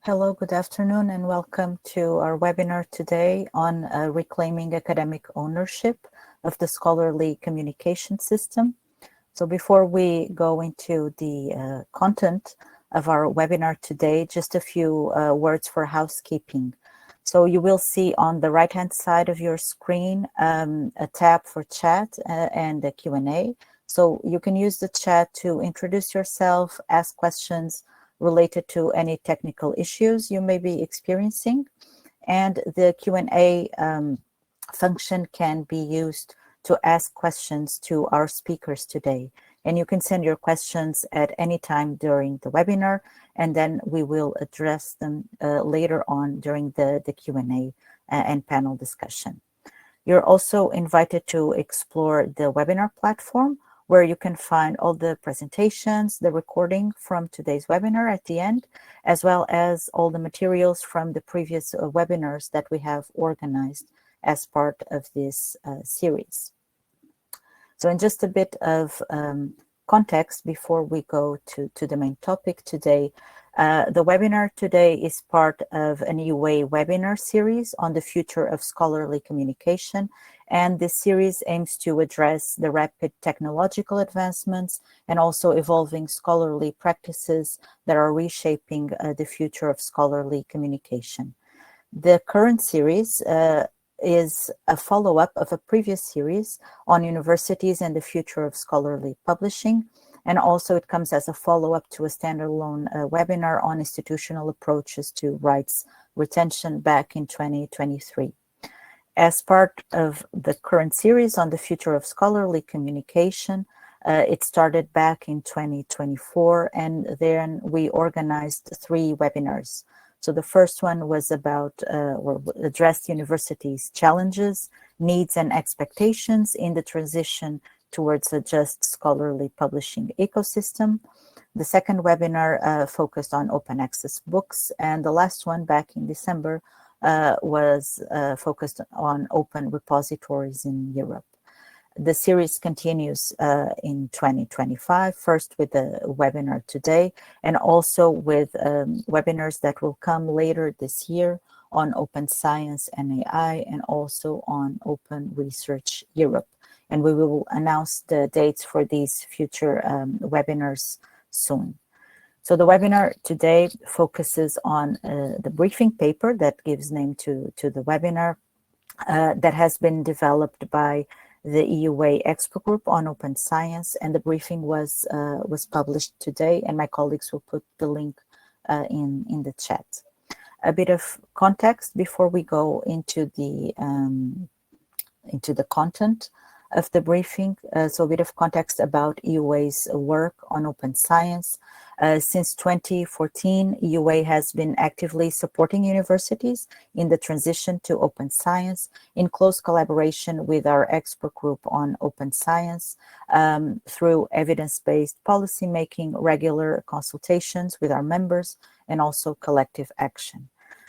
Hello, good afternoon, and welcome to our webinar today on reclaiming academic ownership of the scholarly communication system. So before we go into the content of our webinar today, just a few words for housekeeping. So you will see on the right-hand side of your screen a tab for chat and a Q&A. So you can use the chat to introduce yourself, ask questions related to any technical issues you may be experiencing. And the Q&A function can be used to ask questions to our speakers today. And you can send your questions at any time during the webinar, and then we will address them later on during the Q&A and panel discussion. You're also invited to explore the webinar platform, where you can find all the presentations, the recording from today's webinar at the end, as well as all the materials from the previous webinars that we have organized as part of this series. So in just a bit of context before we go to the main topic today, the webinar today is part of an EUA webinar series on the future of scholarly communication. And this series aims to address the rapid technological advancements and also evolving scholarly practices that are reshaping the future of scholarly communication. The current series is a follow-up of a previous series on universities and the future of scholarly publishing. And also it comes as a follow-up to a standalone webinar on institutional approaches to rights retention back in 2023. As part of the current series on the future of scholarly communication, it started back in 2024, and then we organized 3 webinars. So the first one was about or addressed universities' challenges, needs, and expectations in the transition towards a just scholarly publishing ecosystem. The second webinar focused on open access books, and the last one back in December was focused on open repositories in Europe. The series continues in 2025, first with the webinar today, and also with webinars that will come later this year on open science and AI, and also on open research Europe. And we will announce the dates for these future webinars soon. So the webinar today focuses on the briefing paper that gives name to the webinar that has been developed by the EUA Expert Group on Open Science, and the briefing was published today, and my colleagues will put the link in the chat. A bit of context before we go into the content of the briefing. So a bit of context about EUA's work on open science. Since 2014, EUA has been actively supporting universities in the transition to open science in close collaboration with our expert group on open science through evidence-based policymaking, regular consultations with our members, and also collective action.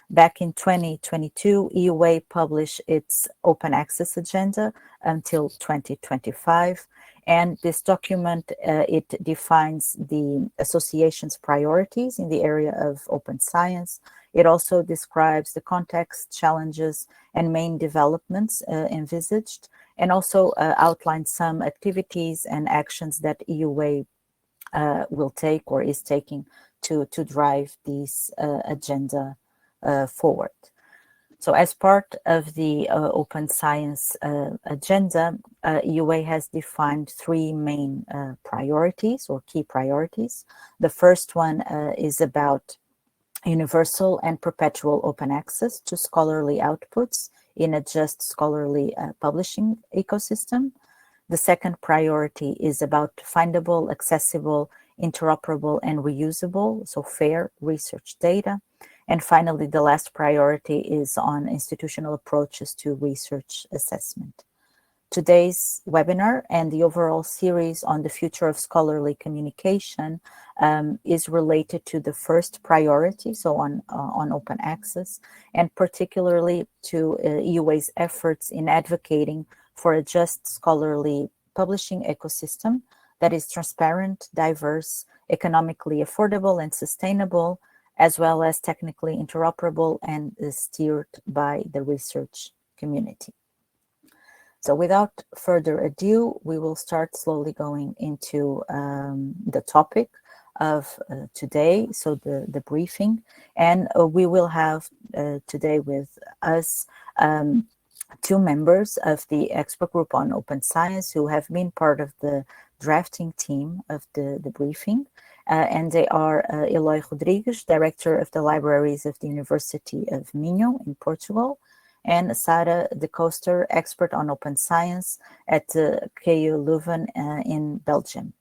Back in 2022, EUA published its Open Access Agenda until 2025. And this document, it defines the association's priorities in the area of open science. It also describes the context, challenges, and main developments envisaged, and also outlines some activities and actions that EUA will take or is taking to drive this agenda forward. So as part of the open science agenda, EUA has defined 3 main priorities or key priorities. The first one is about universal and perpetual open access to scholarly outputs in a just scholarly publishing ecosystem. The second priority is about findable, accessible, interoperable, and reusable, so fair research data. And finally, the last priority is on institutional approaches to research assessment. Today's webinar and the overall series on the future of scholarly communication is related to the first priority, so on open access, and particularly to EUA's efforts in advocating for a just scholarly publishing ecosystem that is transparent, diverse, economically affordable, and sustainable, as well as technically interoperable and steered by the research community. So without further ado, we will start slowly going into the topic of today, so the briefing. And we will have today with us two members of the expert group on open science who have been part of the drafting team of the briefing. And they are Eloy Rodrigues, Director of the Libraries of the University of Minho in Portugal, and Sarah de Koster, expert on open science at KU Leuven in Belgium.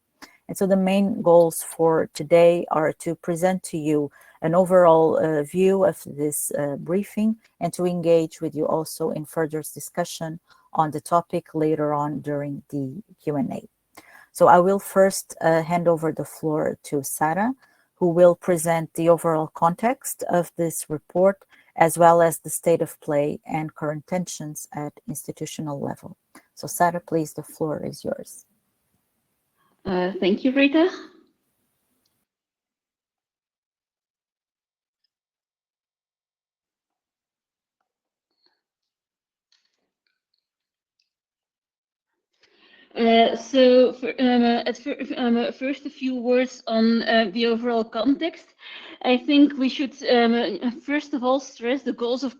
And so the main goals for today are to present to you an overall view of this briefing and to engage with you also in further discussion on the topic later on during the Q&A. So I will first hand over the floor to Sarah, who will present the overall context of this report, as well as the state of play and current tensions at institutional level. So Sarah, please, the floor is yours. Thank you, Rita. First, a few words on the overall context. I think we should first of all stress the goals of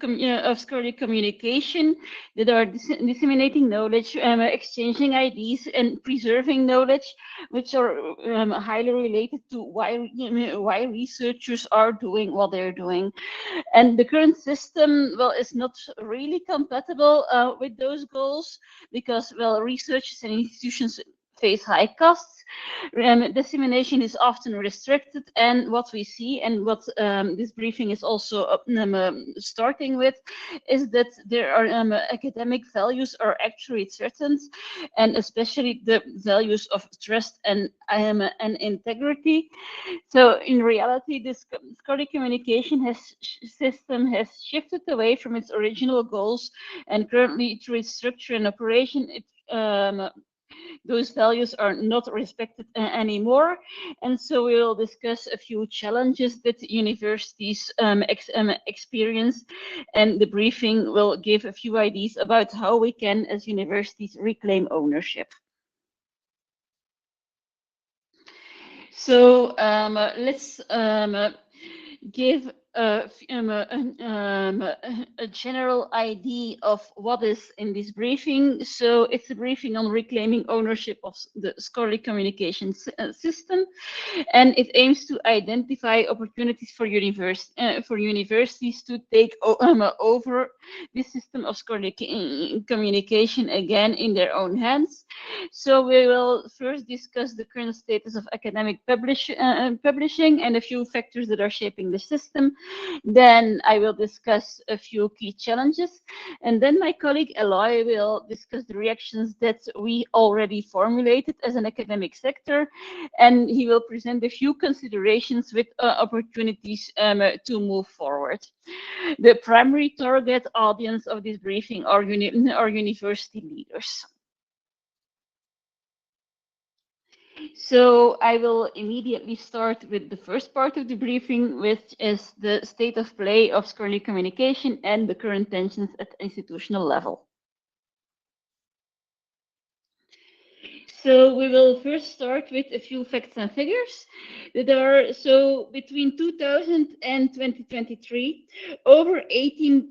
scholarly communication that are disseminating knowledge, exchanging ideas, and preserving knowledge, which are highly related to why researchers are doing what they're doing. And the current system, well, is not really compatible with those goals because, well, researchers and institutions face high costs. Dissemination is often restricted, and what we see and what this briefing is also starting with is that there are academic values are actually threatened, and especially the values of trust and integrity. So in reality, this scholarly communication system has shifted away from its original goals, and currently through its structure and operation, those values are not respected anymore. And so we will discuss a few challenges that universities experience, and the briefing will give a few ideas about how we can, as universities, reclaim ownership. So let's give a general idea of what is in this briefing. So it's a briefing on reclaiming ownership of the scholarly communication system, and it aims to identify opportunities for universities to take over this system of scholarly communication again in their own hands. So we will first discuss the current status of academic publishing and a few factors that are shaping the system. Then I will discuss a few key challenges, and then my colleague Eloy will discuss the reactions that we already formulated as an academic sector, and he will present a few considerations with opportunities to move forward. The primary target audience of this briefing are university leaders. So I will immediately start with the first part of the briefing, which is the state of play of scholarly communication and the current tensions at institutional level. So we will first start with a few facts and figures that are, so between 2000 and 2023, over 18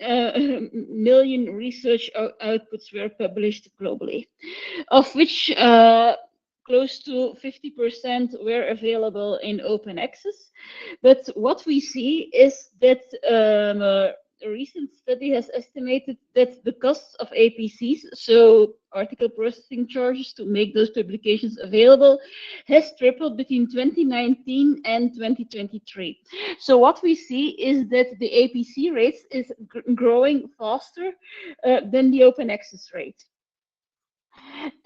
million research outputs were published globally, of which close to 50% were available in open access. But what we see is that a recent study has estimated that the costs of APCs, so article processing charges to make those publications available, has tripled between 2019 and 2023. So what we see is that the APC rates is growing faster than the open access rate.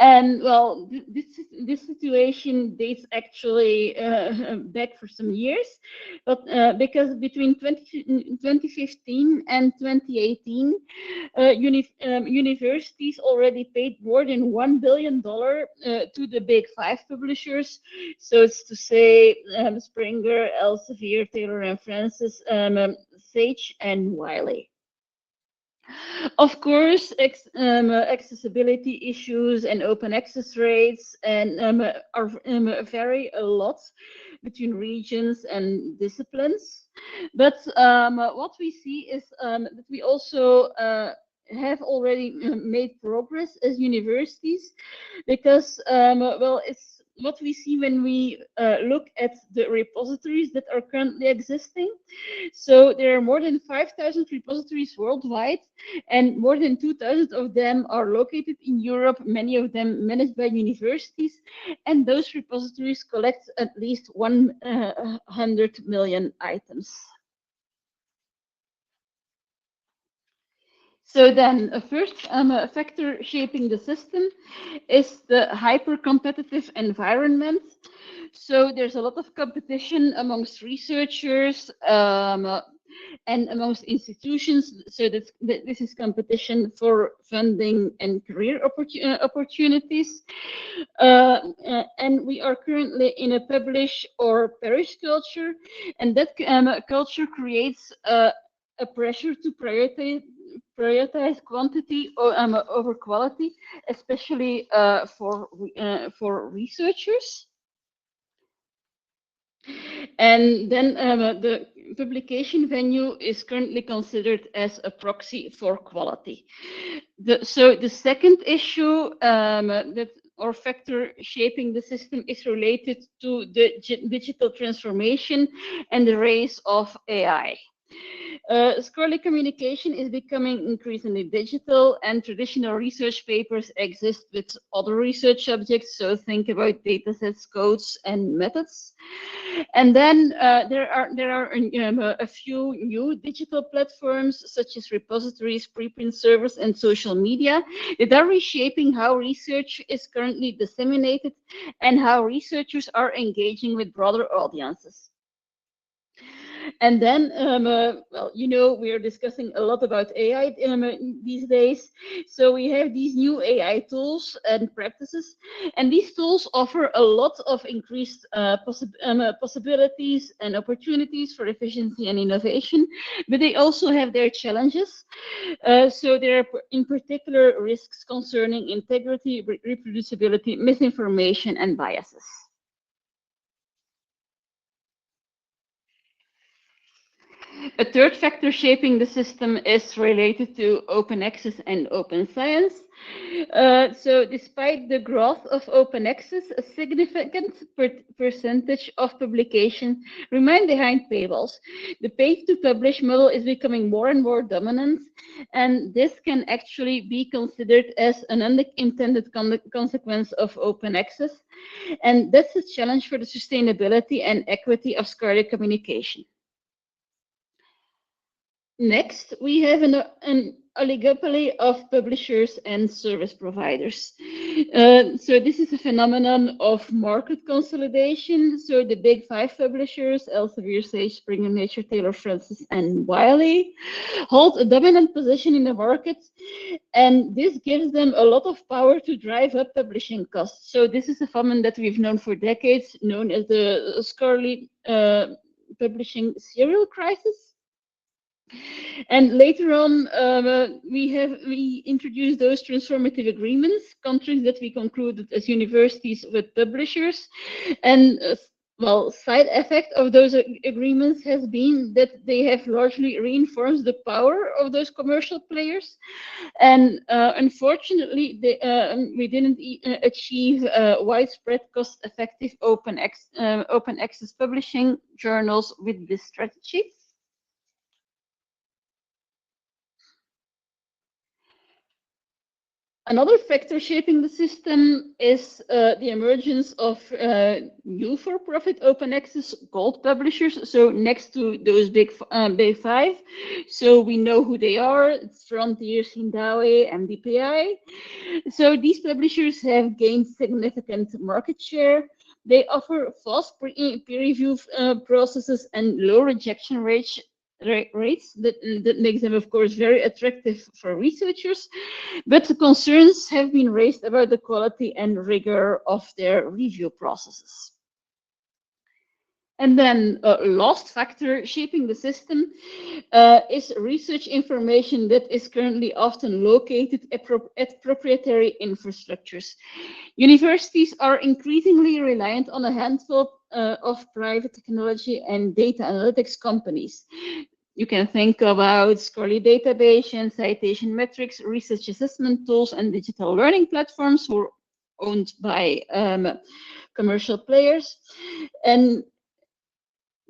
And well, this situation dates actually back for some years, but because between 2015 and 2018, universities already paid more than $1 billion to the big five publishers. So it's to say Springer, Elsevier, Taylor and Francis, Sage, and Wiley. Of course, accessibility issues and open access rates vary a lot between regions and disciplines. But what we see is that we also have already made progress as universities, because well, it's what we see when we look at the repositories that are currently existing. So there are more than 5,000 repositories worldwide, and more than 2,000 of them are located in Europe, many of them managed by universities, and those repositories collect at least 100 million items. So then a first factor shaping the system is the hyper-competitive environment. So there's a lot of competition amongst researchers and amongst institutions. So this is competition for funding and career opportunities. And we are currently in a publish or perish culture, and that culture creates a pressure to prioritize quantity over quality, especially for researchers. And then the publication venue is currently considered as a proxy for quality. So the second issue or factor shaping the system is related to the digital transformation and the rise of AI. Scholarly communication is becoming increasingly digital, and traditional research papers exist with other research subjects. So think about datasets, codes, and methods. And then there are a few new digital platforms, such as repositories, preprint servers, and social media, that are reshaping how research is currently disseminated and how researchers are engaging with broader audiences. And then, well, you know, we are discussing a lot about AI these days. So we have these new AI tools and practices, and these tools offer a lot of increased possibilities and opportunities for efficiency and innovation, but they also have their challenges. So there are in particular risks concerning integrity, reproducibility, misinformation, and biases. A third factor shaping the system is related to open access and open science. So despite the growth of open access, a significant percentage of publications remain behind paywalls. The pay-to-publish model is becoming more and more dominant, and this can actually be considered as an unintended consequence of open access. And that's a challenge for the sustainability and equity of scholarly communication. Next, we have an oligopoly of publishers and service providers. So this is a phenomenon of market consolidation. So the big five publishers, Elsevier, Sage, Springer, Nature, Taylor, Francis, and Wiley, hold a dominant position in the market, and this gives them a lot of power to drive up publishing costs. So this is a phenomenon that we've known for decades, known as the scholarly publishing serial crisis. And later on, we introduced those transformative agreements, contracts that we concluded as universities with publishers. And well, side effect of those agreements has been that they have largely reinforced the power of those commercial players. And unfortunately, we didn't achieve widespread, cost-effective open access publishing journals with this strategy. Another factor shaping the system is the emergence of new for-profit open access gold publishers. So next to those big five, so we know who they are. It's Frontier, Hindawi, and DPI. So these publishers have gained significant market share. They offer fast peer review processes and low rejection rates that makes them, of course, very attractive for researchers. But concerns have been raised about the quality and rigor of their review processes. And then last factor shaping the system is research information that is currently often located at proprietary infrastructures. Universities are increasingly reliant on a handful of private technology and data analytics companies. You can think about scholarly database and citation metrics, research assessment tools, and digital learning platforms who are owned by commercial players. And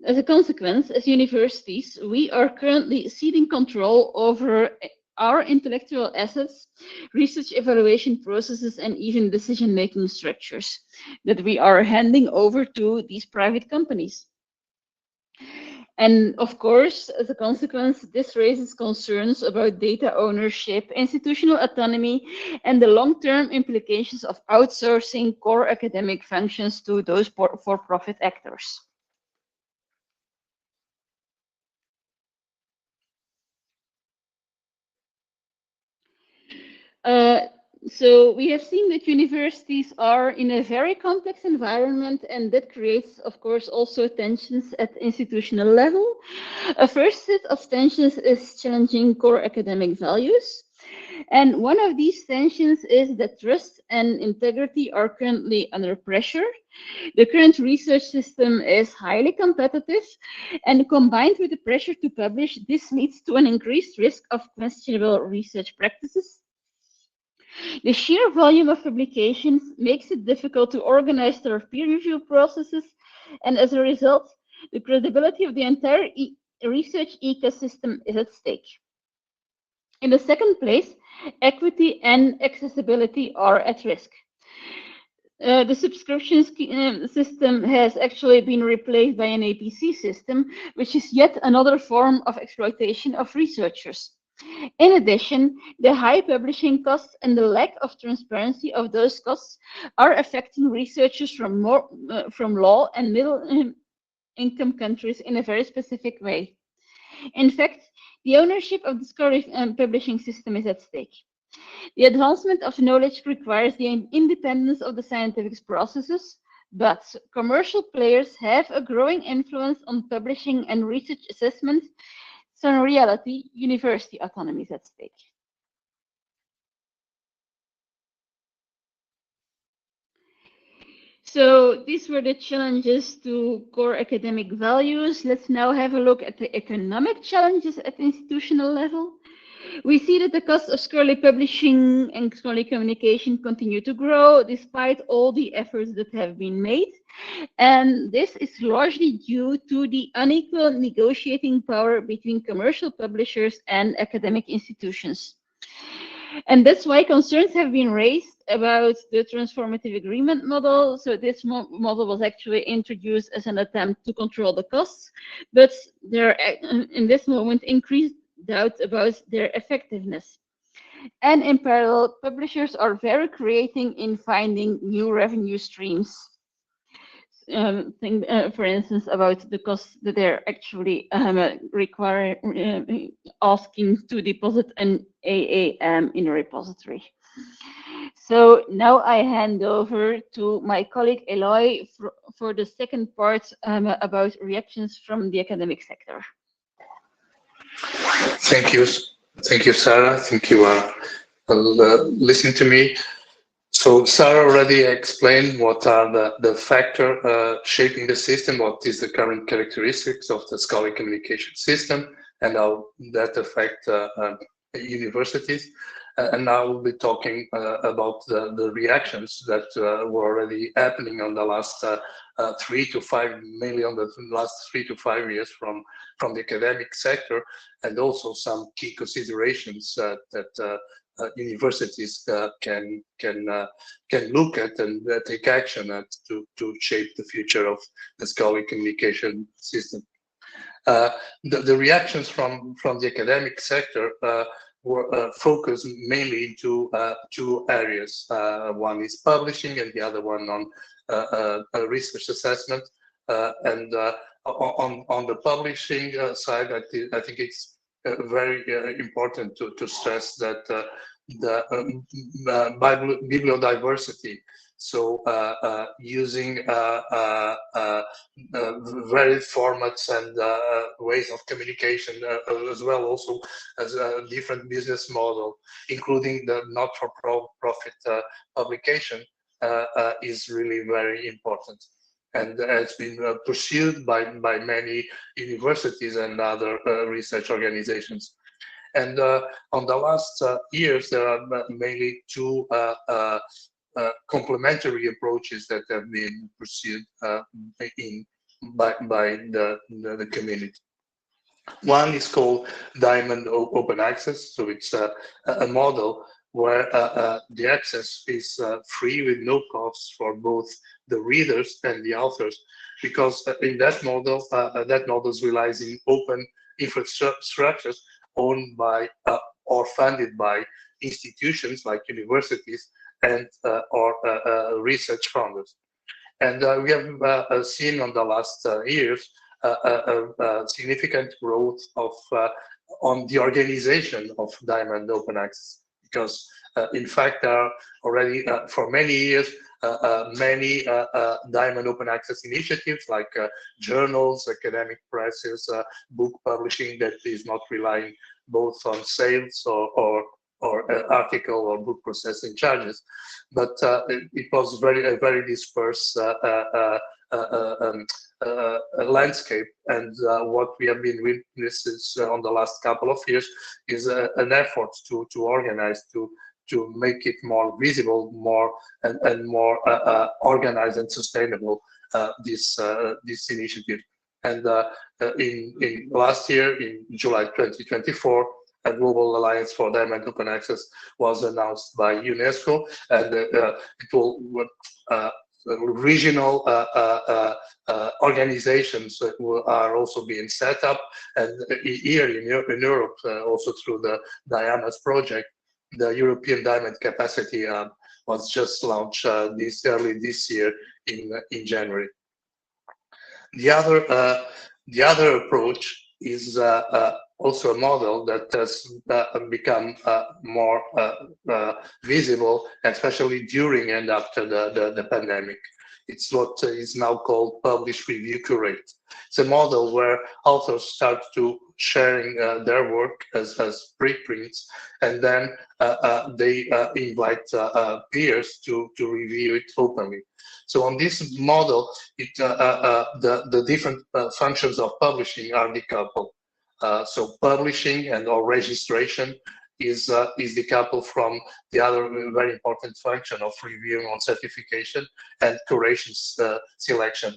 as a consequence, as universities, we are currently ceding control over our intellectual assets, research evaluation processes, and even decision-making structures that we are handing over to these private companies. And of course, as a consequence, this raises concerns about data ownership, institutional autonomy, and the long-term implications of outsourcing core academic functions to those for-profit actors. So we have seen that universities are in a very complex environment, and that creates, of course, also tensions at institutional level. A first set of tensions is challenging core academic values. And one of these tensions is that trust and integrity are currently under pressure. The current research system is highly competitive, and combined with the pressure to publish, this leads to an increased risk of questionable research practices. The sheer volume of publications makes it difficult to organize their peer review processes, and as a result, the credibility of the entire research ecosystem is at stake. In the second place, equity and accessibility are at risk. The subscription system has actually been replaced by an APC system, which is yet another form of exploitation of researchers. In addition, the high publishing costs and the lack of transparency of those costs are affecting researchers from low and middle income countries in a very specific way. In fact, the ownership of the scholarly publishing system is at stake. The advancement of knowledge requires the independence of the scientific processes, but commercial players have a growing influence on publishing and research assessment. So in reality, university autonomy is at stake. So these were the challenges to core academic values. Let's now have a look at the economic challenges at the institutional level. We see that the cost of scholarly publishing and scholarly communication continue to grow despite all the efforts that have been made. And this is largely due to the unequal negotiating power between commercial publishers and academic institutions. And that's why concerns have been raised about the transformative agreement model. So this model was actually introduced as an attempt to control the costs, but there are in this moment increased doubt about their effectiveness. And in parallel, publishers are very creative in finding new revenue streams. Think, for instance, about the costs that they're actually asking to deposit an AAM in a repository. So now I hand over to my colleague Eloy for the second part about reactions from the academic sector. Thank you, Sarah. Thank you for listening to me. So Sarah already explained what are the factors shaping the system, what is the current characteristics of the scholarly communication system, and how that affect universities. And now we'll be talking about the reactions that were already happening on the last 3 to 5 million, the last 3 to 5 years from the academic sector, and also some key considerations that universities can look at and take action at to shape the future of the scholarly communication system. The reactions from the academic sector were focused mainly into two areas. One is publishing, and the other one on research assessment. And on the publishing side, I think it's very important to stress that the bibliodiversity. So using varied formats and ways of communication, as well also as a different business model, including the not-for-profit publication, is really very important. And it's been pursued by many universities and other research organizations. And on the last years, there are mainly two complementary approaches that have been pursued by the community. One is called Diamond Open Access. So it's a model where the access is free with no costs for both the readers and the authors, because in that model, that model relies in open infrastructures owned by or funded by institutions like universities and or research founders. And we have seen on the last years a significant growth of on the organization of Diamond Open Access, because in fact there are already for many years many Diamond Open Access initiatives like journals, academic presses, book publishing that is not relying both on sales or article or book processing charges, but it was a very dispersed landscape. And what we have been witnessing on the last couple of years is an effort to organize, to make it more visible, more and more organized and sustainable, this initiative. And in last year, in July 2024, a global alliance for Diamond Open Access was announced by UNESCO, and it will regional organizations are also being set up, and here in Europe, also through the Dianas project, the European Diamond Capacity was just launched early this year in January. The other approach is also a model that has become more visible, especially during and after the pandemic. It's what is now called Publish, Review, Curate. It's a model where authors start to sharing their work as preprints, and then they invite peers to review it openly. So on this model, the different functions of publishing are decoupled. So publishing and or registration is decoupled from the other very important function of reviewing on certification and curation selection.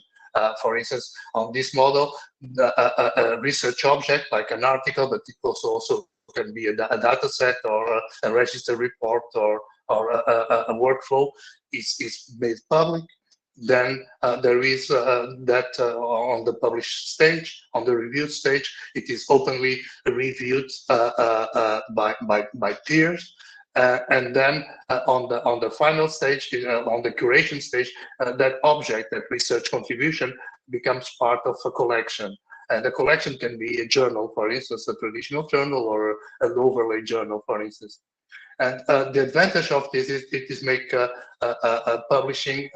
For instance, on this model, a research object like an article, but it also can be a data set or a registered report or a workflow is made public. Then there is that on the published stage, on the review stage, it is openly reviewed by peers, and then on the final stage, on the curation stage, that object, that research contribution, becomes part of a collection. And the collection can be a journal, for instance, a traditional journal, or an overlay journal, for instance. And the advantage of this is it is make publishing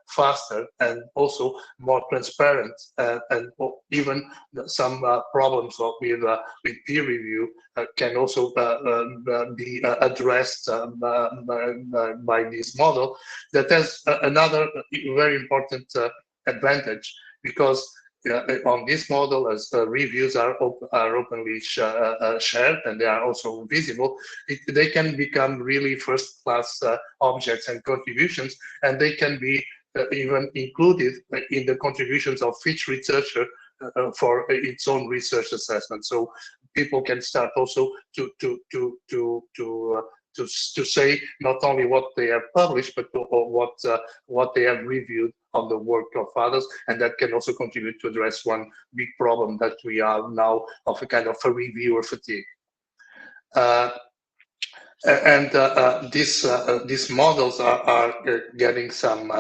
faster and also more transparent, and even some problems with peer review can also be addressed by this model. That has another very important advantage, because on this model, as reviews are openly shared and they are also visible, they can become really first-class objects and contributions, and they can be even included in the contributions of each researcher for its own research assessment. So people can start also to to say not only what they have published, but what they have reviewed on the work of others, and that can also contribute to address one big problem that we have now of a kind of a reviewer fatigue. These models are getting some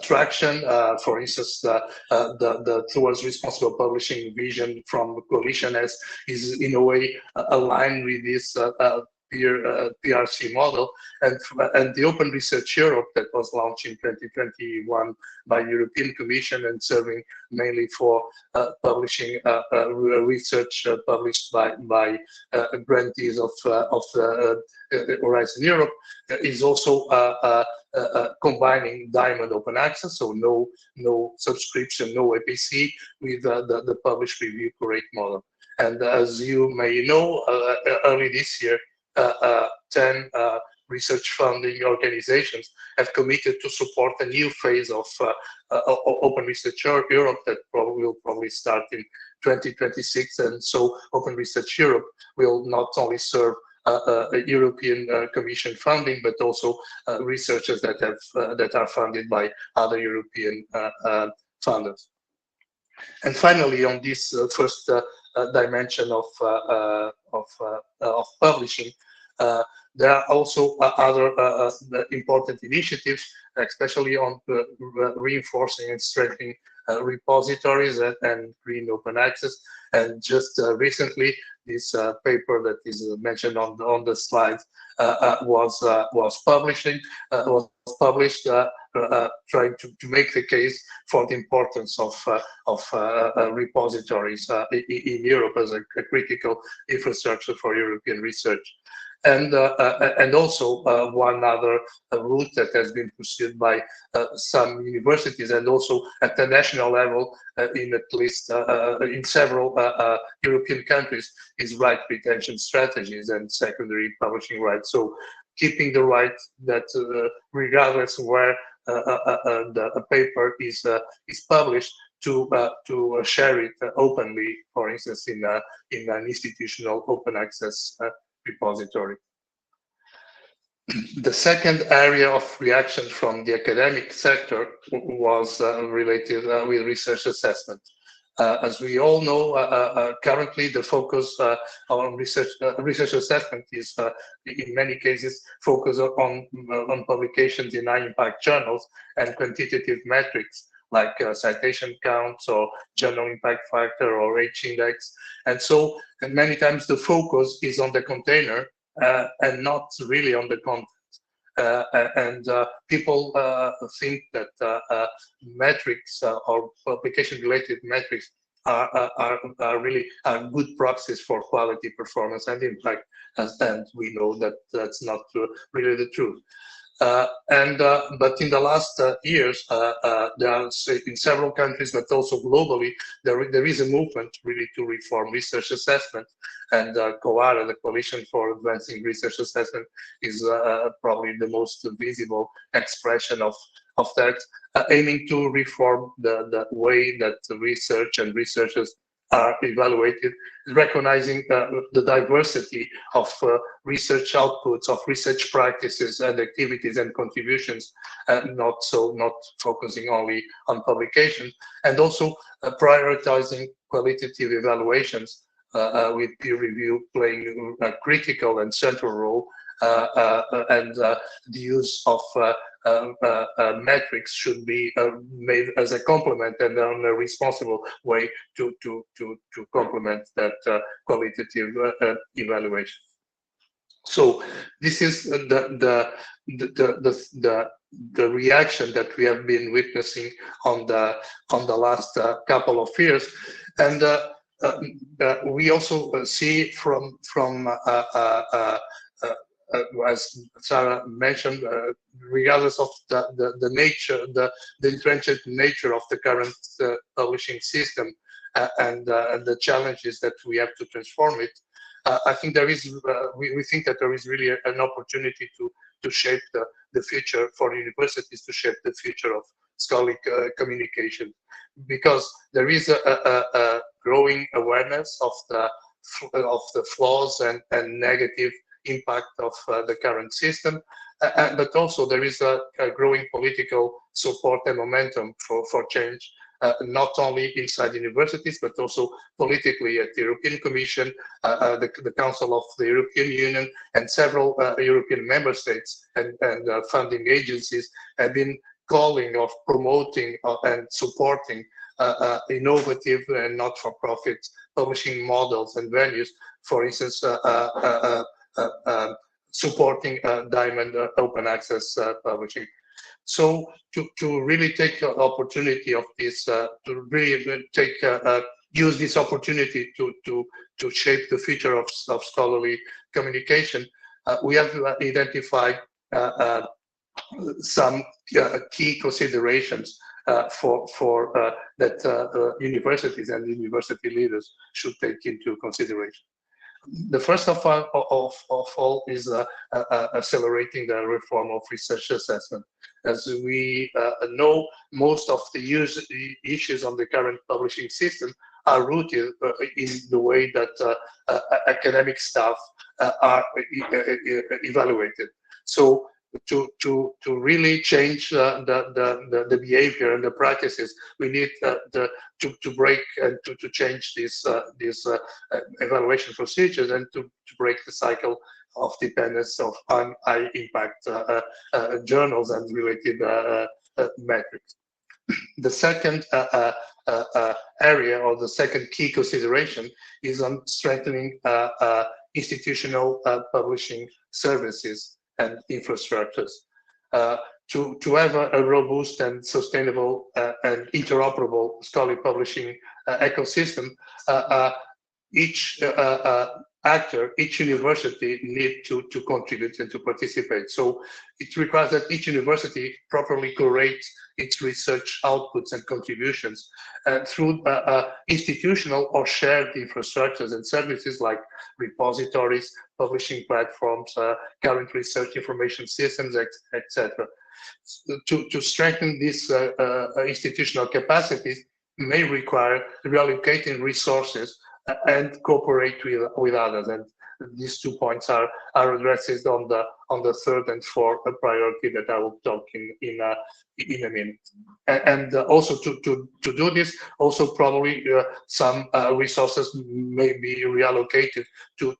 traction. For instance, the towards responsible publishing vision from the coalition is in a way aligned with this PRC model, and the Open Research Europe that was launched in 2021 by European Commission and serving mainly for publishing research published by grantees of Horizon Europe, is also combining diamond open access, so no subscription, no APC, with the publish review curate model. And as you may know, early this year, 10 research funding organizations have committed to support a new phase of Open Research Europe that will probably start in 2026. And so Open Research Europe will not only serve European Commission funding, but also researchers that are funded by other European funders. And finally, on this first dimension of publishing, there are also other important initiatives, especially on reinforcing and strengthening repositories and green open access. And just recently, this paper that is mentioned on the slides was published, trying to make the case for the importance of repositories in Europe as a critical infrastructure for European research. And also one other route that has been pursued by some universities and also at the national level in at least in several European countries is right retention strategies and secondary publishing rights. So keeping the right that regardless where a paper is published, to share it openly, for instance, in an institutional open access repository. The second area of reaction from the academic sector was related with research assessment. As we all know, currently the focus on research assessment is, in many cases, focused on publications in high-impact journals and quantitative metrics like citation counts or journal impact factor or H-index. And so, many times the focus is on the container and not really on the content. People think that metrics or publication-related metrics are really good proxies for quality, performance, and impact, and we know that that's not really the truth. But in the last years, there are in several countries, but also globally, there is a movement really to reform research assessment. And COARA, the Coalition for Advancing Research Assessment, is probably the most visible expression of that, aiming to reform the way that research and researchers are evaluated, recognizing the diversity of research outputs, of research practices and activities and contributions, not focusing only on publication, and also prioritizing qualitative evaluations with peer review playing a critical and central role, and the use of metrics should be made as a complement and in a responsible way to complement that qualitative evaluation. So this is the reaction that we have been witnessing on the last couple of years, and we also see from as Sarah mentioned, regardless of the nature, the entrenched nature of the current publishing system and the challenges that we have to transform it, I think there is, we think that there is really an opportunity to shape the future for universities, to shape the future of scholarly communication, because there is a growing awareness of the flaws and negative impact of the current system. But also there is a growing political support and momentum for change, not only inside universities, but also politically at the European Commission, the Council of the European Union, and several European member states and funding agencies have been calling of promoting and supporting innovative and not-for-profit publishing models and venues, for instance, supporting diamond open access publishing. So to really take opportunity of this, to really take use this opportunity to shape the future of scholarly communication, we have identified some key considerations for that universities and university leaders should take into consideration. The first of all is accelerating the reform of research assessment. As we know, most of the issues on the current publishing system are rooted in the way that academic staff are evaluated. So to really change the behavior and the practices, we need to break and to change these evaluation procedures and to break the cycle of dependence on high impact journals and related metrics. The second area, or the second key consideration, is on strengthening institutional publishing services and infrastructures. To have a robust and sustainable and interoperable scholarly publishing ecosystem, each actor, each university needs to contribute and to participate. So it requires that each university properly curates its research outputs and contributions through institutional or shared infrastructures and services like repositories, publishing platforms, current research information systems, etc. To strengthen these institutional capacities may require reallocating resources and cooperate with others, and these 2 points are addressed on the third and fourth priority that I will talk in a minute. And also to do this, also probably some resources may be reallocated to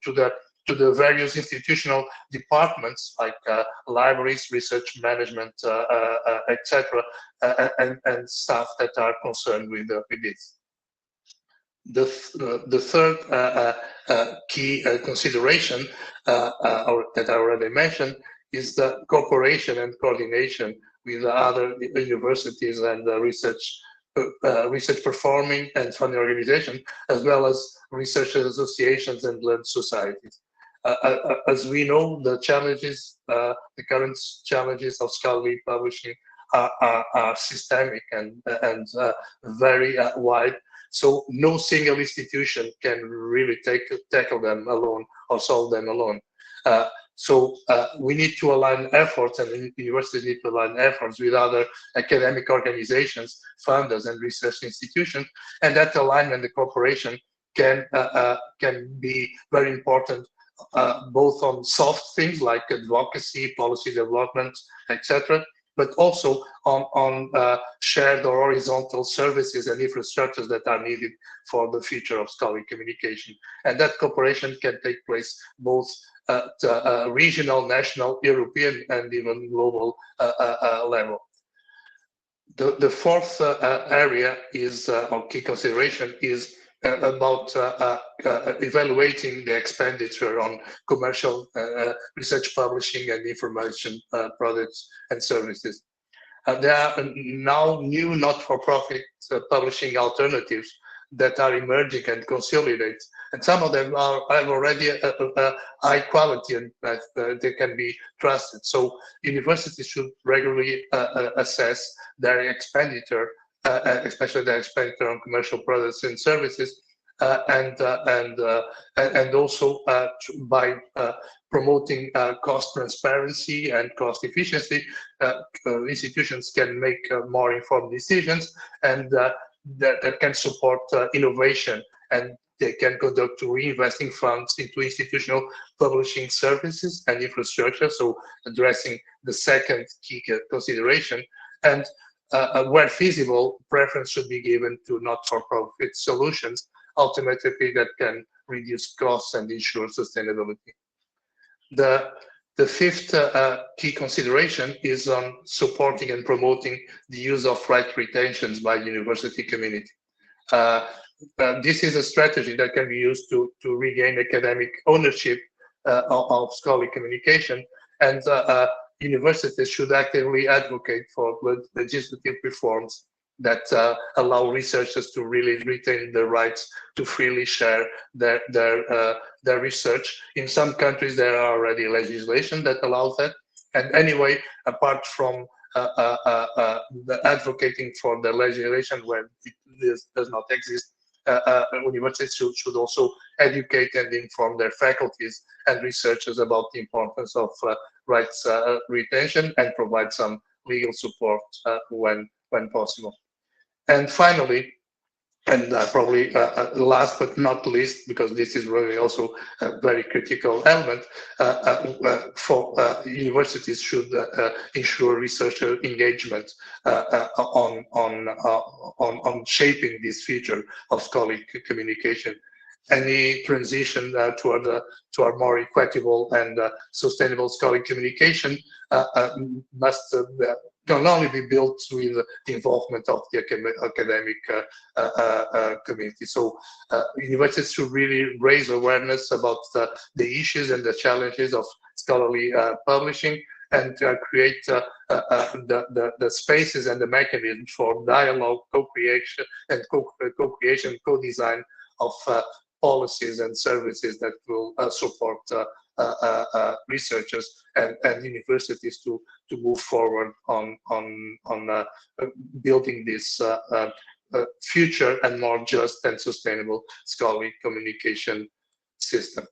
the various institutional departments like libraries, research management, etc., and staff that are concerned with this. The third key consideration that I already mentioned is the cooperation and coordination with other universities and research performing and funding organizations, as well as research associations and learned societies. As we know, the challenges, the current challenges of scholarly publishing are systemic and very wide. So no single institution can really tackle them alone or solve them alone. So we need to align efforts, and universities need to align efforts with other academic organizations, funders, and research institutions. And that alignment, the cooperation, can be very important, both on soft things like advocacy, policy development, etc., but also on shared or horizontal services and infrastructures that are needed for the future of scholarly communication. And that cooperation can take place both at regional, national, European, and even global level. The fourth area is, or key consideration, is about evaluating the expenditure on commercial research publishing and information products and services. There are now new not-for-profit publishing alternatives that are emerging and consolidate, and some of them have already a high quality and they can be trusted. So universities should regularly assess their expenditure, especially their expenditure on commercial products and services, and also by promoting cost transparency and cost efficiency, institutions can make more informed decisions, and that can support innovation and they can conduct reinvesting funds into institutional publishing services and infrastructure, so addressing the second key consideration. And where feasible, preference should be given to not-for-profit solutions, ultimately that can reduce costs and ensure sustainability. The fifth key consideration is on supporting and promoting the use of right retentions by the university community. This is a strategy that can be used to regain academic ownership of scholarly communication, and universities should actively advocate for legislative reforms that allow researchers to really retain the rights to freely share their research. In some countries, there are already legislation that allows that. And anyway, apart from the advocating for the legislation where this does not exist, universities should also educate and inform their faculties and researchers about the importance of rights retention and provide some legal support when possible. And finally, and probably last but not least, because this is really also a very critical element, for universities should ensure researcher engagement on shaping this future of scholarly communication. Any transition toward a more equitable and sustainable scholarly communication must can only be built with the involvement of the academic community. So universities should really raise awareness about the issues and the challenges of scholarly publishing, and create the spaces and the mechanisms for dialogue, co-creation, and co-creation, co-design of policies and services that will support researchers and universities to move forward on building this future and more just and sustainable scholarly communication system.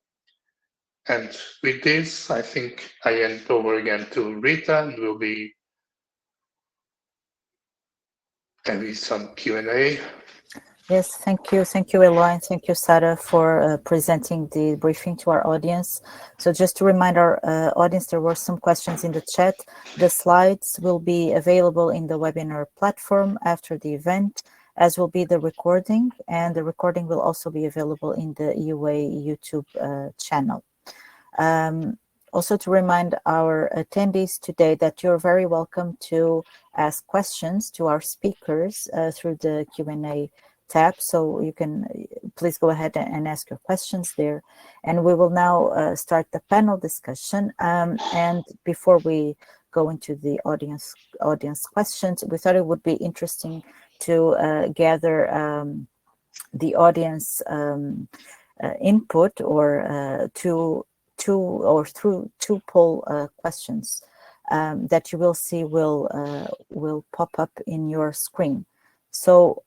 And with this, I think I hand over again to Rita, and we'll be maybe some Q&A. Yes, thank you, Eloy, and thank you, Sara, for presenting the briefing to our audience. So just to remind our audience, there were some questions in the chat. The slides will be available in the webinar platform after the event, as will be the recording, and the recording will also be available in the EUA YouTube channel. Also to remind our attendees today that you're very welcome to ask questions to our speakers through the Q&A tab, so you can please go ahead and ask your questions there. And we will now start the panel discussion. And before we go into the audience questions, we thought it would be interesting to gather the audience input or through two poll questions that you will see will pop up in your screen. So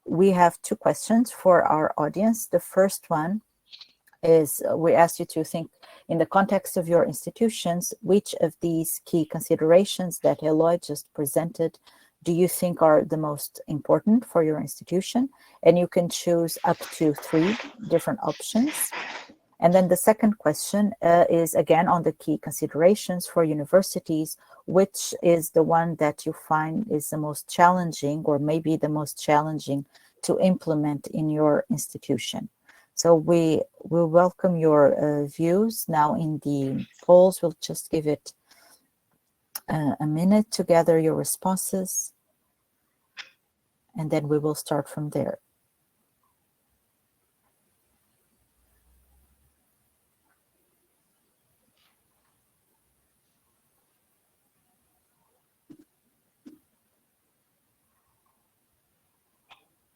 we have two questions for our audience. The first one is, we asked you to think, in the context of your institutions, which of these key considerations that Eloy just presented do you think are the most important for your institution? And you can choose up to 3 different options. And then the second question is, again, on the key considerations for universities, which is the one that you find is the most challenging, or maybe the most challenging to implement in your institution. So we will welcome your views now in the polls. We'll just give it a minute to gather your responses, and then we will start from there.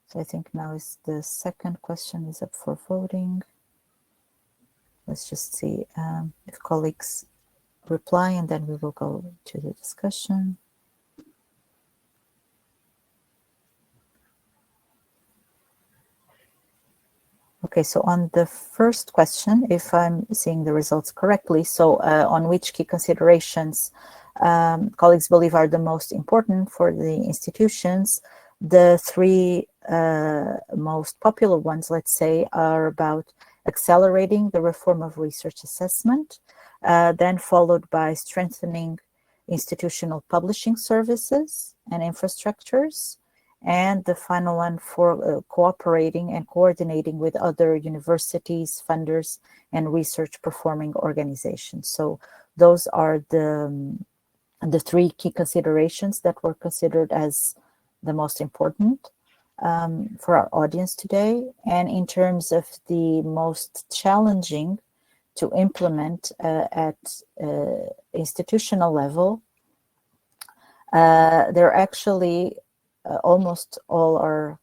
So I think now is the second question is up for voting. Let's just see if colleagues reply, and then we will go to the discussion. Okay, so on the first question, if I'm seeing the results correctly, so on which key considerations colleagues believe are the most important for the institutions, The three most popular ones, let's say, are about accelerating the reform of research assessment, then followed by strengthening institutional publishing services and infrastructures, and the final one for cooperating and coordinating with other universities, funders, and research performing organizations. So those are the three key considerations that were considered as the most important for our audience today. And in terms of the most challenging to implement at institutional level, they're actually almost all are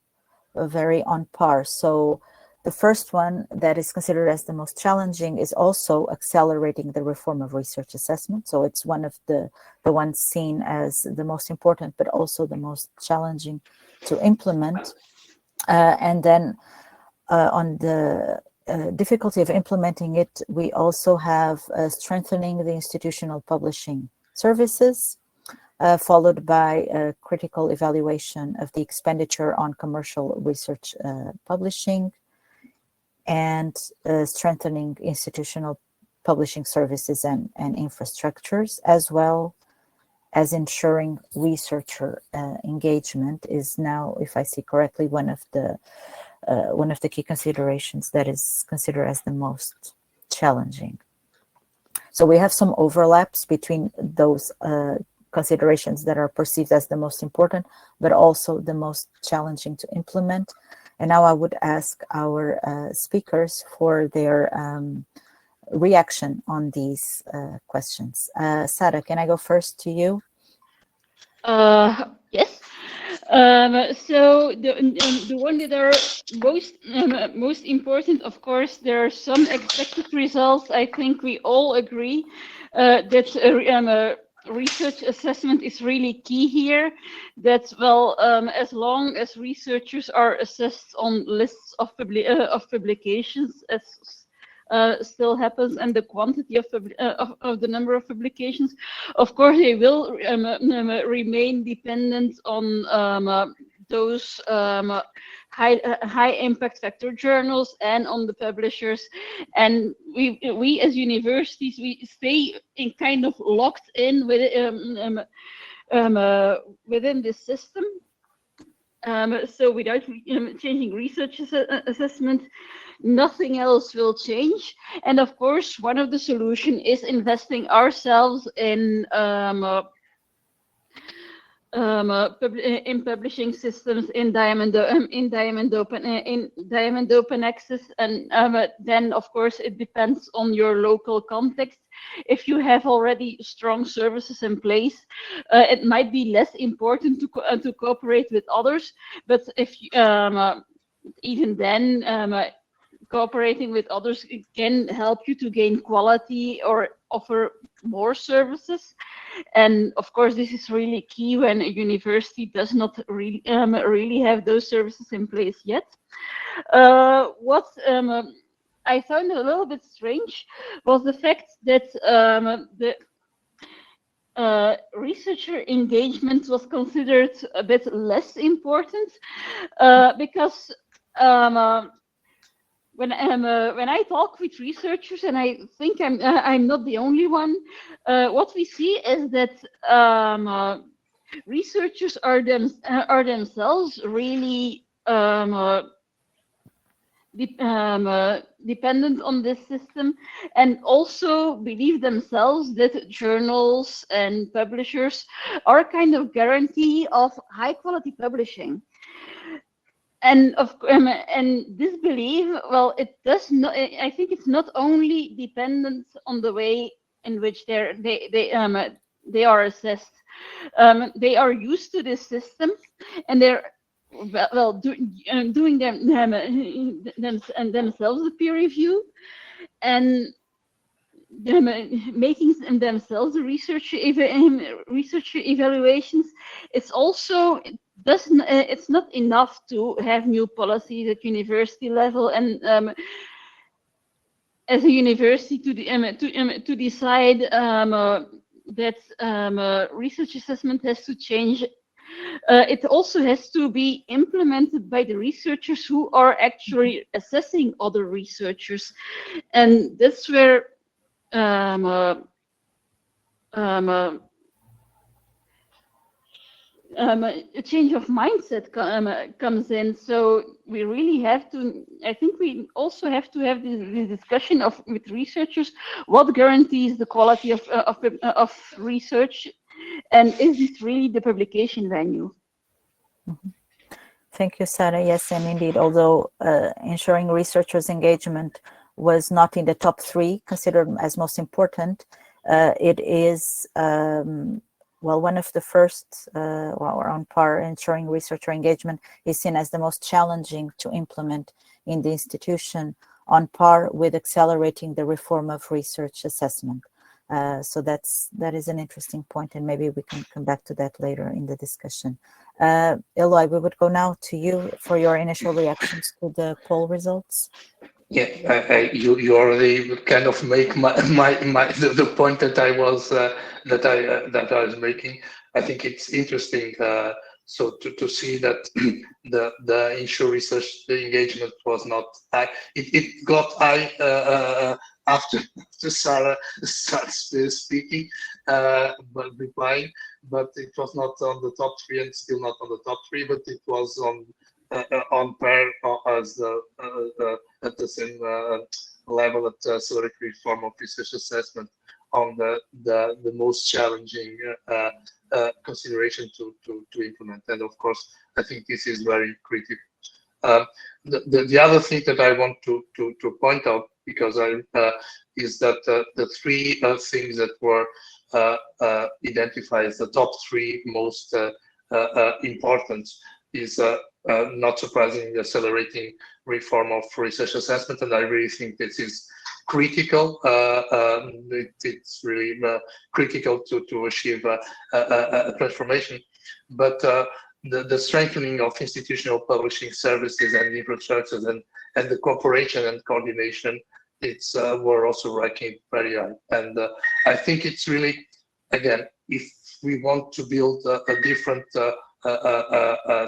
very on par. So the first one that is considered as the most challenging is also accelerating the reform of research assessment. So it's one of the ones seen as the most important, but also the most challenging to implement. And then on the difficulty of implementing it, we also have strengthening the institutional publishing services, followed by a critical evaluation of the expenditure on commercial research publishing, and strengthening institutional publishing services and infrastructures, as well as ensuring researcher engagement is now, if I see correctly, one of the key considerations that is considered as the most challenging. So we have some overlaps between those considerations that are perceived as the most important, but also the most challenging to implement. And now I would ask our speakers for their reaction on these questions. Sarah, can I go first to you? Yes. So the one that are most important, of course, there are some expected results. I think we all agree that research assessment is really key here. That, well, as long as researchers are assessed on lists of publications, as still happens, and the quantity of the number of publications, of course, they will remain dependent on those high impact factor journals and on the publishers. And we as universities, we stay in kind of locked in with within this system. So without changing research assessment, nothing else will change. And of course, one of the solutions is investing ourselves in publishing systems in Diamond Open Access, and then of course it depends on your local context. If you have already strong services in place, it might be less important to cooperate with others. But if even then, cooperating with others can help you to gain quality or offer more services. And of course, this is really key when a university does not really have those services in place yet. What I found a little bit strange was the fact that the researcher engagement was considered a bit less important, because when I talk with researchers, and I think I'm not the only one, what we see is that researchers are themselves really dependent on this system, and also believe themselves that journals and publishers are kind of guarantee of high quality publishing. And and this belief, well, it does not. I think it's not only dependent on the way in which they are assessed. They are used to this system, and they're doing themselves a peer review, and making themselves research evaluations. It's also it's not enough to have new policies at university level, and as a university to decide that research assessment has to change. it also has to be implemented by the researchers who are actually assessing other researchers. And that's where a change of mindset comes in. So we really have to, I think we also have to have this discussion with researchers, what guarantees the quality of research, and is this really the publication venue? Mm-hmm. Thank you, Sarah. Yes, and indeed, although ensuring researchers' engagement was not in the top 3 considered as most important, it is well, one of the first, or on par, ensuring researcher engagement is seen as the most challenging to implement in the institution, on par with accelerating the reform of research assessment. So that is an interesting point, and maybe we can come back to that later in the discussion. Eloy, we would go now to you for your initial reactions to the poll results. Yeah, you already kind of make the point that I was making. I think it's interesting. So to see that the issue research engagement was not high. It got high after Sarah starts speaking, but replying. But it was not on the top 3, and still not on the top 3. But it was on par as at the same level at accelerated reform of research assessment on the most challenging consideration to implement. And of course, I think this is very critical. The other thing that I want to point out, because is that the 3 things that were identified as the top 3 most important is not surprisingly accelerating reform of research assessment, and I really think this is critical. It's really critical to achieve a transformation. But the strengthening of institutional publishing services and infrastructures and the cooperation and coordination, it's were also ranking very high. And I think it's really, again, if we want to build a different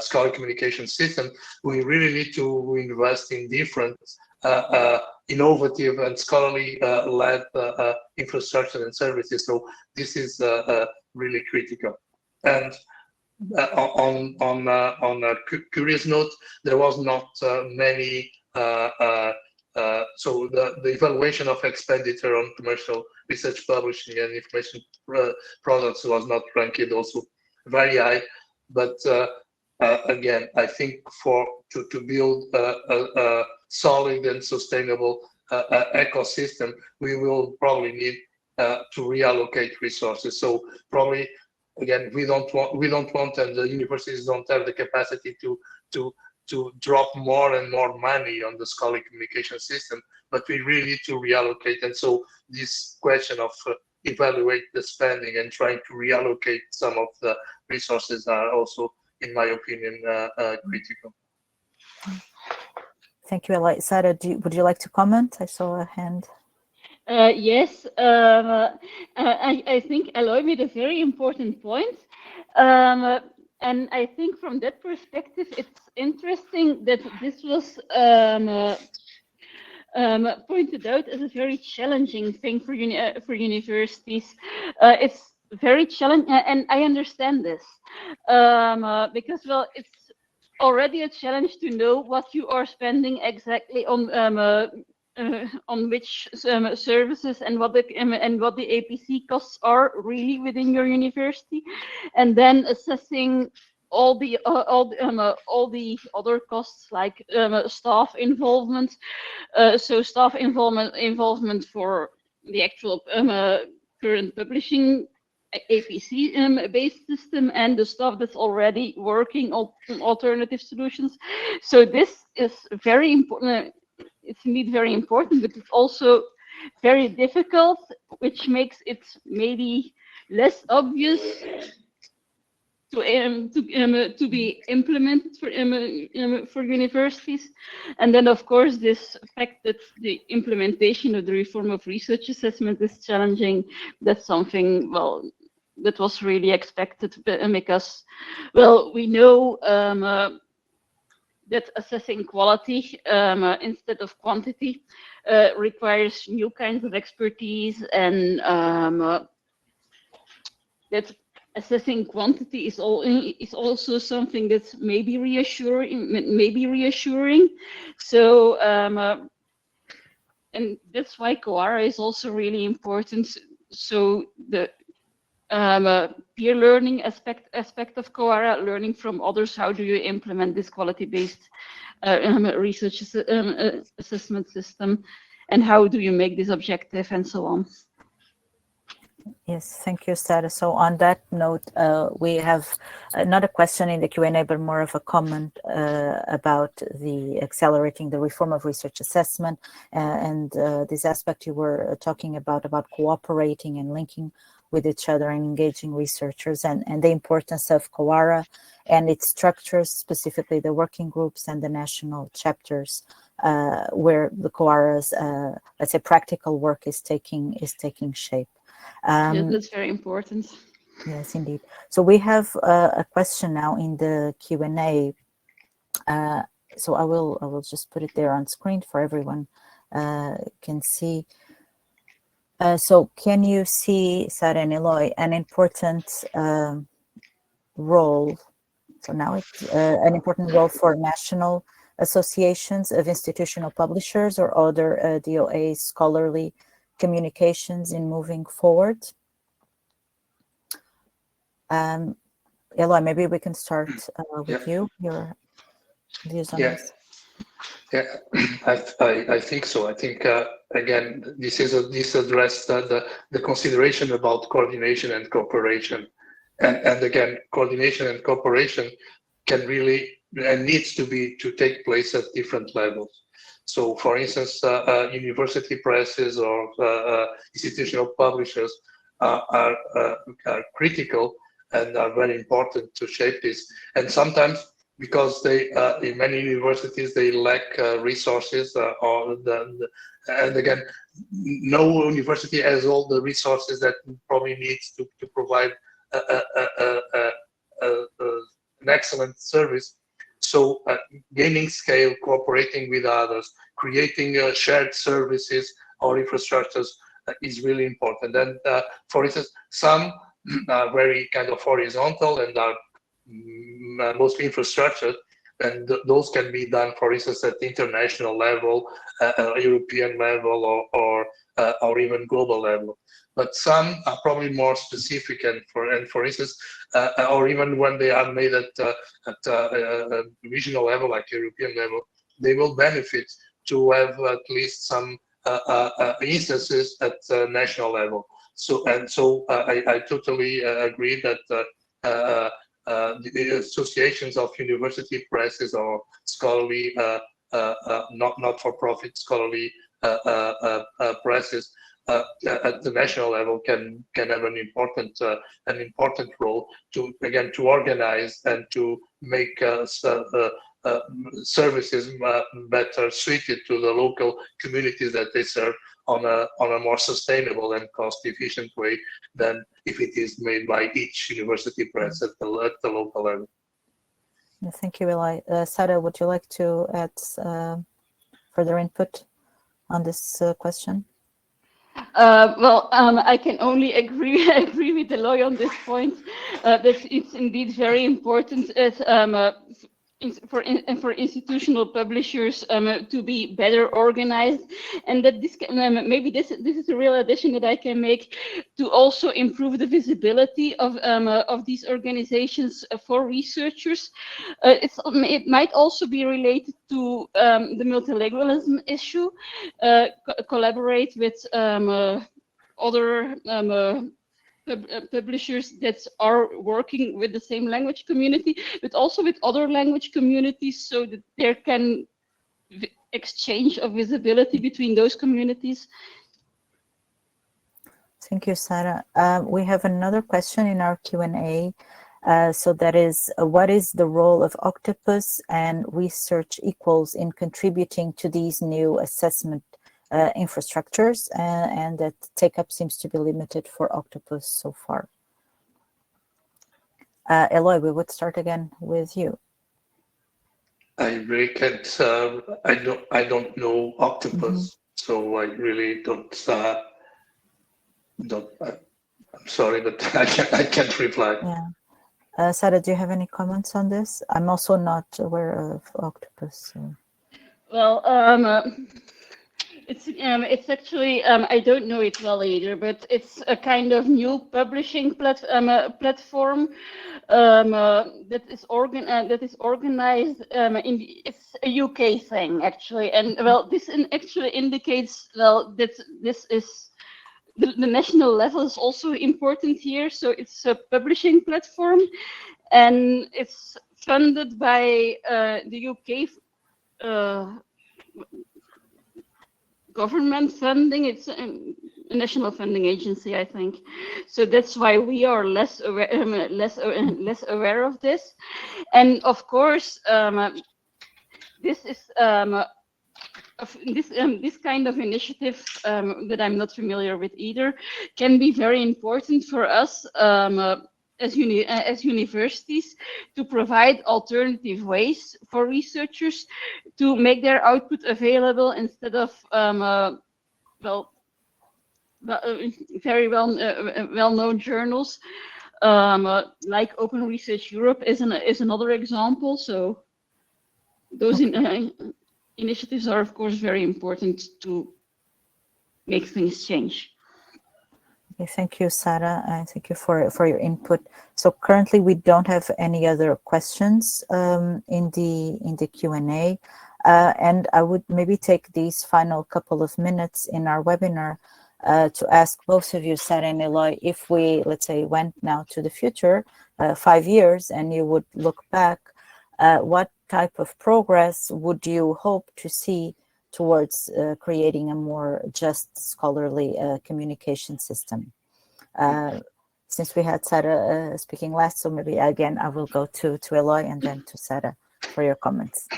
scholarly communication system, we really need to invest in different innovative and scholarly led infrastructure and services. So this is really critical. And on a curious note, there was not many. So the evaluation of expenditure on commercial research publishing and information products was not ranked also very high. But again, I think to build a solid and sustainable ecosystem, we will probably need to reallocate resources. So probably, again, we don't want, and the universities don't have the capacity to drop more and more money on the scholarly communication system, but we really need to reallocate. And so this question of evaluate the spending and trying to reallocate some of the resources are also, in my opinion, critical. Thank you, Eloy. Sarah, would you like to comment? I saw a hand. Yes, I think Eloy made a very important point. And I think from that perspective, it's interesting that this was pointed out as a very challenging thing for universities. It's very challenging, and I understand this, because, well, it's already a challenge to know what you are spending exactly on which services and what the APC costs are really within your university, and then assessing all the other costs like staff involvement. So staff involvement for the actual current publishing APC based system, and the stuff that's already working on alternative solutions. So this is very important. It's indeed very important, but it's also very difficult, which makes it maybe less obvious to be implemented for universities. And then, of course, this fact that the implementation of the reform of research assessment is challenging. That's something, well, that was really expected because, well, we know that assessing quality instead of quantity requires new kinds of expertise, and that assessing quantity is also something that's maybe reassuring. So and that's why Quora is also really important. So the peer learning aspect of Quora, learning from others, how do you implement this quality-based research assessment system, and how do you make this objective, and so on. Yes, thank you, Sarah. So on that note, we have not a question in the Q&A, but more of a comment about the accelerating the reform of research assessment and this aspect you were talking about cooperating and linking with each other and engaging researchers, and the importance of Quora and its structures, specifically the working groups and the national chapters, where the Quora's, let's say, practical work is taking shape. Yeah, that's very important. Yes, indeed. So we have a question now in the Q&A. So I will just put it there on screen for everyone can see. So can you see, Sarah and Eloy, an important role? So now it's an important role for national associations of institutional publishers or other DOA scholarly communications in moving forward. Eloy, maybe we can start with you, your views on this. Yeah, I think so. I think again, this addressed the consideration about coordination and cooperation, and again, coordination and cooperation can really and needs to take place at different levels. So, for instance, university presses or institutional publishers are critical and are very important to shape this. And sometimes, because they in many universities they lack resources, and again, no university has all the resources that probably needs to provide an excellent service. So gaining scale, cooperating with others, creating shared services or infrastructures is really important. And for instance, some are very kind of horizontal and are mostly infrastructure, and those can be done, for instance, at the international level, European level, or even global level. But some are probably more specific, and for instance, or even when they are made at regional level, like European level, they will benefit to have at least some instances at national level. So I totally agree that the associations of university presses or scholarly, not-for-profit scholarly presses at the national level can have an important role to organize and to make services better suited to the local communities that they serve on a more sustainable and cost-efficient way than if it is made by each university press at the local level. Thank you, Eli. Sarah, would you like to add further input on this question? Well, I can only agree with Eloy on this point. That it's indeed very important for institutional publishers to be better organized, and that this maybe this is a real addition that I can make to also improve the visibility of these organizations for researchers. It might also be related to the multilingualism issue. Collaborate with other publishers that are working with the same language community, but also with other language communities, so that there can exchange of visibility between those communities. Thank you, Sarah. We have another question in our Q&A. So that is, what is the role of Octopus and Research Equals in contributing to these new assessment infrastructures, and that take-up seems to be limited for Octopus so far? Eloy, we would start again with you. I really can't. I don't know octopus, so I really don't. I'm sorry, but I can't reply. Yeah. Sarah, do you have any comments on this? I'm also not aware of octopus. So. Well, it's actually I don't know it well either, but it's a kind of new publishing platform that is organized it's a UK thing actually, and well, this actually indicates that this is the national level is also important here. So it's a publishing platform, and it's funded by the UK. Government funding. It's a national funding agency, I think. So that's why we are less aware of this. And of course, this is this kind of initiative that I'm not familiar with either can be very important for us as universities to provide alternative ways for researchers to make their output available instead of very well-known journals like Open Research Europe is another example. So those initiatives are of course very important to make things change. Okay, thank you, Sarah, and thank you for your input. So currently we don't have any other questions in the Q&A, and I would maybe take these final couple of minutes in our webinar to ask both of you, Sarah and Eloy, if we, let's say, went now to the future, 5 years, and you would look back, what type of progress would you hope to see towards creating a more just scholarly communication system? Since we had Sarah speaking last, so maybe again I will go to Eloy and then to Sarah for your comments.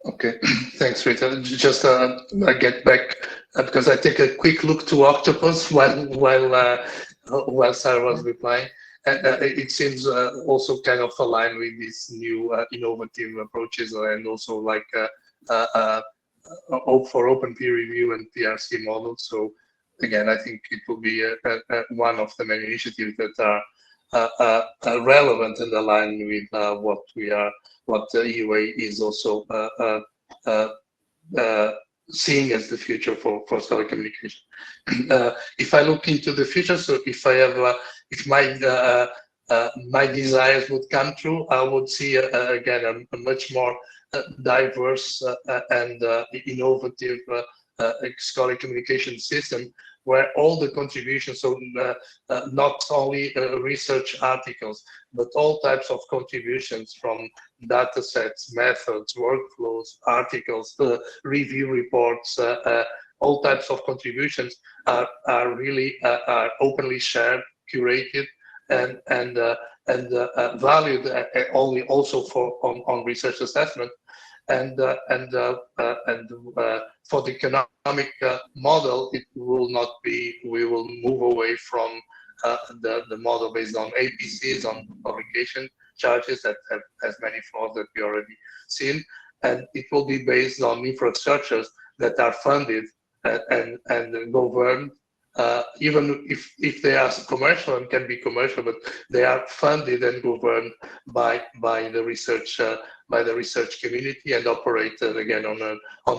Okay, thanks, Rita. Just I get back because I take a quick look to octopus while Sarah was replying. And it seems also kind of aligned with these new innovative approaches, and also like for open peer review and PRC models. So again, I think it will be one of the many initiatives that are relevant and aligned with what the EUA is also seeing as the future for scholarly communication. If I look into the future, so if I have if my desires would come true, I would see again a much more diverse and innovative scholarly communication system, where all the contributions, so not only research articles, but all types of contributions from data sets, methods, workflows, articles, review reports, all types of contributions are really openly shared, curated, and valued only also on research assessment. And for the economic model, it will not be. We will move away from the model based on APCs, on publication charges that has many flaws that we already seen, and it will be based on infrastructures that are funded and governed. Even if they are commercial and can be commercial, but they are funded and governed by the research community and operated again on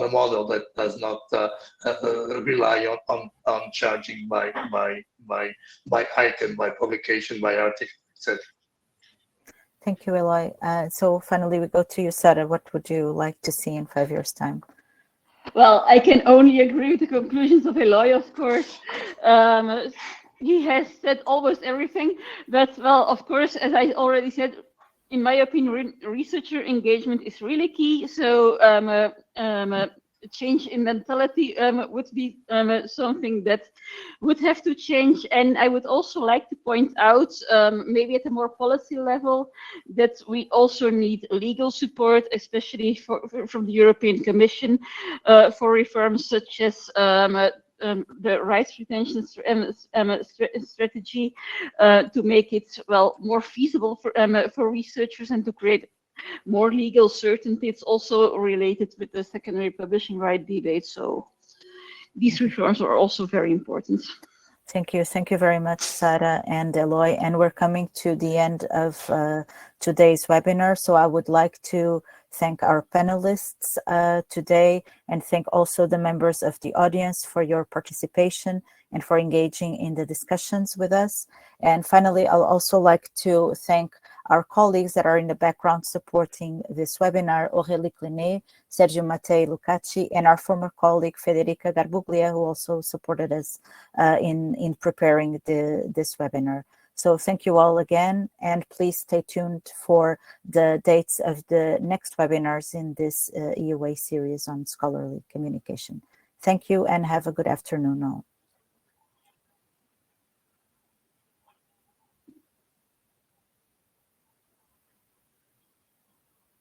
a model that does not rely on charging by item, by publication, by article, etc. Thank you, Eloy. So finally, we go to you, Sarah. What would you like to see in 5 years' time? Well, I can only agree with the conclusions of Eloy, of course. He has said almost everything, but well, of course, as I already said, in my opinion, researcher engagement is really key. So change in mentality would be something that would have to change. And I would also like to point out, maybe at a more policy level, that we also need legal support, especially from the European Commission, for reforms such as the rights retention strategy to make it, well, more feasible for researchers and to create more legal certainty. It's also related with the secondary publishing right debate. So these reforms are also very important. Thank you. Thank you very much, Sarah and Eloy. And we're coming to the end of today's webinar. So I would like to thank our panelists today and thank also the members of the audience for your participation and for engaging in the discussions with us. And finally, I'll also like to thank our colleagues that are in the background supporting this webinar, Aurélie Clinet, Sergio Mattei Lucacci, and our former colleague, Federica Garbuglia, who also supported us in preparing this webinar. So thank you all again, and please stay tuned for the dates of the next webinars in this EUA series on scholarly communication. Thank you and have a good afternoon all.